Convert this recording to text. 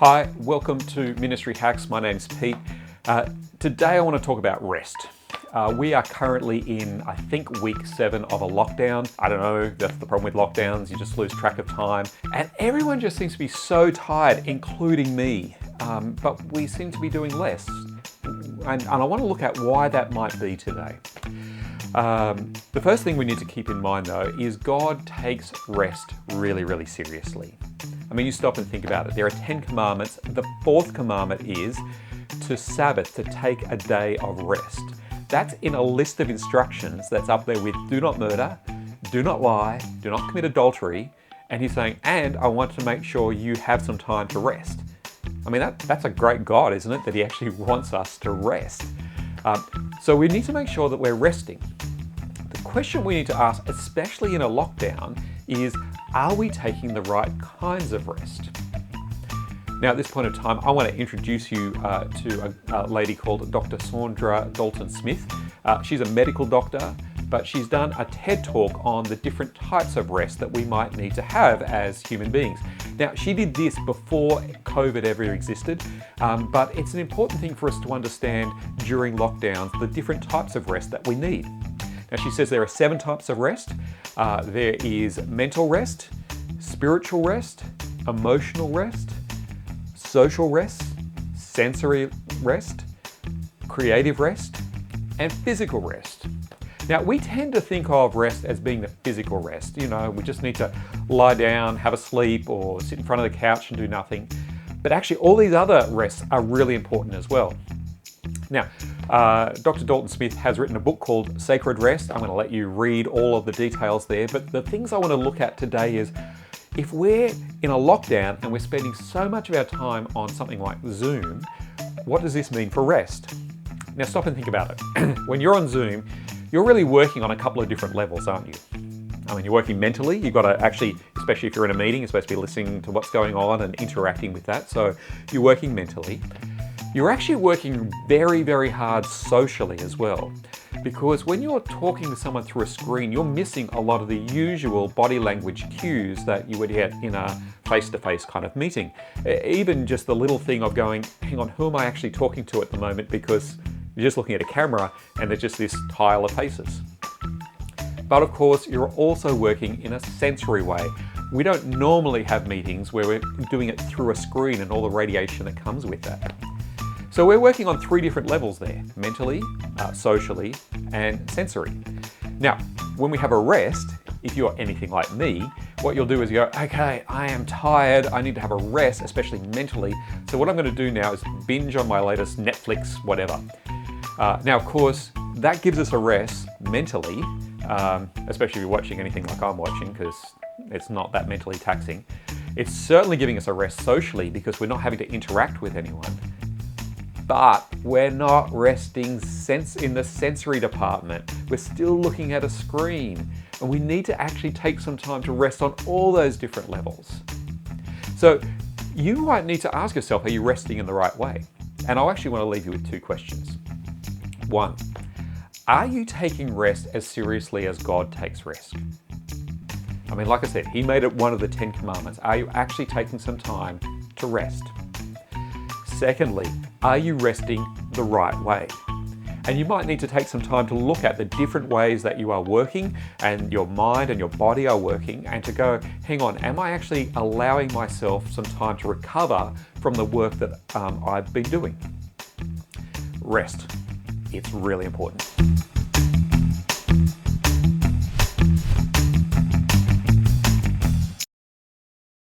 Hi, welcome to Ministry Hacks. My name's Pete. Today I want to talk about rest. We are currently in, I think, week 7 of a lockdown. I don't know, that's the problem with lockdowns, you just lose track of time. And everyone just seems to be so tired, including me. But we seem to be doing less. And I want to look at why that might be today. The first thing we need to keep in mind, though, is God takes rest really, really seriously. I mean, you stop and think about it. There are 10 commandments. The 4th commandment is to Sabbath, to take a day of rest. That's in a list of instructions that's up there with do not murder, do not lie, do not commit adultery. And he's saying, and I want to make sure you have some time to rest. I mean, that's a great God, isn't it? That he actually wants us to rest. So we need to make sure that we're resting. The question we need to ask, especially in a lockdown, is are we taking the right kinds of rest? Now, at this point in time, I want to introduce you to a lady called Dr. Saundra Dalton Smith. She's a medical doctor, but she's done a TED Talk on the different types of rest that we might need to have as human beings. Now, she did this before COVID ever existed, but it's an important thing for us to understand during lockdowns, the different types of rest that we need. Now, she says there are 7 types of rest. There is mental rest, spiritual rest, emotional rest, social rest, sensory rest, creative rest, and physical rest. Now, we tend to think of rest as being the physical rest. You know, we just need to lie down, have a sleep, or sit in front of the couch and do nothing. But actually, all these other rests are really important as well. Now, Dr. Dalton Smith has written a book called Sacred Rest. I'm going to let you read all of the details there. But the things I want to look at today is if we're in a lockdown and we're spending so much of our time on something like Zoom, what does this mean for rest? Now, stop and think about it. When you're on Zoom, you're really working on a couple of different levels, aren't you? I mean, you're working mentally. You've got to actually, especially if you're in a meeting, you're supposed to be listening to what's going on and interacting with that. So you're working mentally. You're actually working very, very hard socially as well. Because when you're talking to someone through a screen, you're missing a lot of the usual body language cues that you would get in a face-to-face kind of meeting. Even just the little thing of going, hang on, who am I actually talking to at the moment? Because you're just looking at a camera and there's just this tile of faces. But of course, you're also working in a sensory way. We don't normally have meetings where we're doing it through a screen and all the radiation that comes with that. So we're working on 3 different levels there, mentally, socially, and sensory. Now, when we have a rest, if you're anything like me, what you'll do is you go, okay, I am tired, I need to have a rest, especially mentally. So what I'm going to do now is binge on my latest Netflix, whatever. Now, of course, that gives us a rest mentally, especially if you're watching anything like I'm watching, because it's not that mentally taxing. It's certainly giving us a rest socially because we're not having to interact with anyone. But we're not resting in the sensory department. We're still looking at a screen. And we need to actually take some time to rest on all those different levels. So you might need to ask yourself, are you resting in the right way? And I actually want to leave you with 2 questions. 1, are you taking rest as seriously as God takes rest? I mean, like I said, he made it one of the 10 commandments. Are you actually taking some time to rest? Secondly, are you resting the right way? And you might need to take some time to look at the different ways that you are working and your mind and your body are working and to go, hang on, am I actually allowing myself some time to recover from the work that I've been doing? Rest. It's really important.